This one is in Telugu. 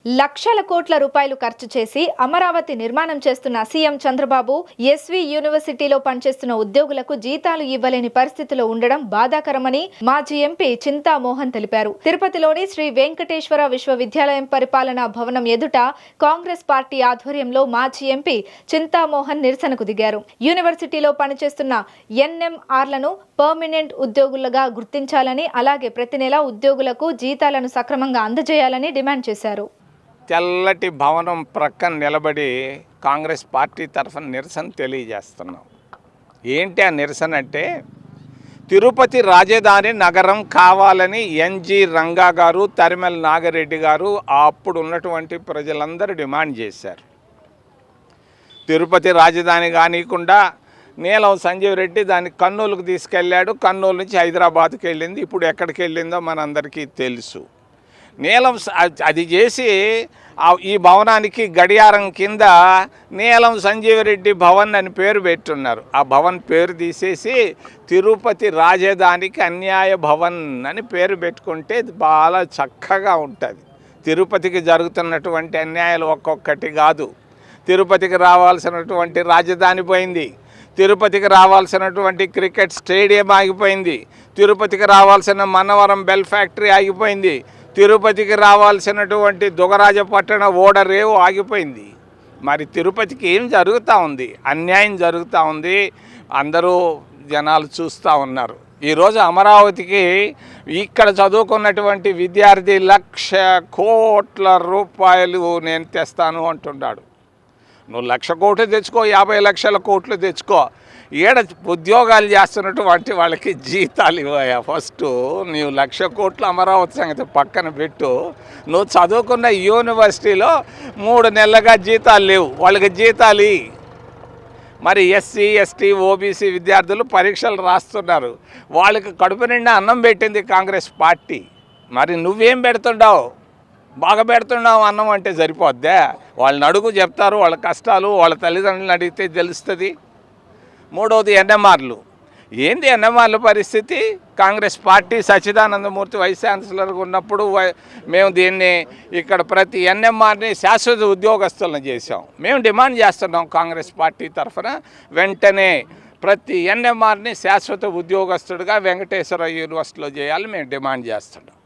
లక్షల కోట్ల రూపాయలు ఖర్చు చేసి అమరావతి నిర్మాణం చేస్తున్న సీఎం చంద్రబాబు ఎస్వి యూనివర్సిటీలో పనిచేస్తున్న ఉద్యోగులకు జీతాలు ఇవ్వలేని పరిస్థితిలో ఉండడం బాధాకరమని మాజీ ఎంపీ చింతా మోహన్ తెలిపారు. తిరుపతిలోని శ్రీ వెంకటేశ్వర విశ్వవిద్యాలయం పరిపాలనా భవనం ఎదుట కాంగ్రెస్ పార్టీ ఆధ్వర్యంలో మాజీ ఎంపీ చింతా మోహన్ నిరసనకు దిగారు. యూనివర్సిటీలో పనిచేస్తున్న ఎన్ఎంఆర్లను పర్మనెంట్ ఉద్యోగులుగా గుర్తించాలని, అలాగే ప్రతి నెల ఉద్యోగులకు జీతాలను సక్రమంగా అందజేయాలని డిమాండ్ చేశారు. తెల్లటి భవనం ప్రక్కన నిలబడి కాంగ్రెస్ పార్టీ తరఫున నిరసన తెలియజేస్తున్నాం. ఏంటి ఆ నిరసన అంటే, తిరుపతి రాజధాని నగరం కావాలని ఎన్జి రంగా గారు, తరిమెల నాగిరెడ్డి గారు అప్పుడు ఉన్నటువంటి ప్రజలందరూ డిమాండ్ చేశారు. తిరుపతి రాజధాని కానికుండా నీలం సంజీవ్ రెడ్డి దాన్ని కర్నూలుకు తీసుకెళ్ళాడు. కర్నూలు నుంచి హైదరాబాద్కి వెళ్ళింది. ఇప్పుడు ఎక్కడికి వెళ్ళిందో మనందరికీ తెలుసు. నీలం అది చేసి ఈ భవనానికి గడియారం కింద నీలం సంజీవ్ రెడ్డి భవన్ అని పేరు పెట్టున్నారు. ఆ భవన్ పేరు తీసేసి తిరుపతి రాజధానికి అన్యాయ భవన్ అని పేరు పెట్టుకుంటే చాలా చక్కగా ఉంటుంది. తిరుపతికి జరుగుతున్నటువంటి అన్యాయాలు ఒక్కొక్కటి కాదు. తిరుపతికి రావాల్సినటువంటి రాజధాని పోయింది. తిరుపతికి రావాల్సినటువంటి క్రికెట్ స్టేడియం ఆగిపోయింది. తిరుపతికి రావాల్సిన మన్నవరం బెల్ ఫ్యాక్టరీ ఆగిపోయింది. తిరుపతికి రావాల్సినటువంటి దుగరాజపట్టణ ఓడరేవు ఆగిపోయింది. మరి తిరుపతికి ఏం జరుగుతూ ఉంది? అన్యాయం జరుగుతూ ఉంది. అందరూ జనాలు చూస్తూ ఉన్నారు. ఈరోజు అమరావతికి ఇక్కడ చదువుకున్నటువంటి విద్యార్థి 1,00,000 కోట్ల రూపాయలు నేను తెస్తాను అంటున్నాడు. నువ్వు 1,00,000 కోట్లు తెచ్చుకో, 50 లక్షల కోట్లు తెచ్చుకో. ఏడ ఉద్యోగాలు చేస్తున్నటువంటి వాళ్ళకి జీతాలు ఇవ్వయా. ఫస్ట్ నీవు 1,00,000 కోట్లు అమరావతి సంగతి పక్కన పెట్టు. నువ్వు చదువుకున్న యూనివర్సిటీలో 3 నెలలుగా జీతాలు లేవు. వాళ్ళకి జీతాలు మరి ఎస్సీ ఎస్టీ ఓబీసీ విద్యార్థులు పరీక్షలు రాస్తున్నారు. వాళ్ళకి కడుపు నిండా అన్నం పెట్టింది కాంగ్రెస్ పార్టీ. మరి నువ్వేం పెడుతుండావు? బాగా పెడుతున్నావు అన్నం అంటే సరిపోద్దా? వాళ్ళని అడుగు, చెప్తారు వాళ్ళ కష్టాలు. వాళ్ళ తల్లిదండ్రులను అడిగితే తెలుస్తుంది. మూడవది ఎన్ఎంఆర్లు. ఏంది ఎన్ఎంఆర్ల పరిస్థితి? కాంగ్రెస్ పార్టీ సచ్చిదానందమూర్తి వైస్ ఛాన్సలర్గా ఉన్నప్పుడు మేము దీన్ని ఇక్కడ ప్రతి ఎన్ఎంఆర్ని శాశ్వత ఉద్యోగస్తులను చేసాం. మేము డిమాండ్ చేస్తున్నాం కాంగ్రెస్ పార్టీ తరఫున వెంటనే ప్రతి ఎన్ఎంఆర్ని శాశ్వత ఉద్యోగస్తుడిగా వెంకటేశ్వర యూనివర్సిటీలో చేయాలని మేము డిమాండ్ చేస్తున్నాం.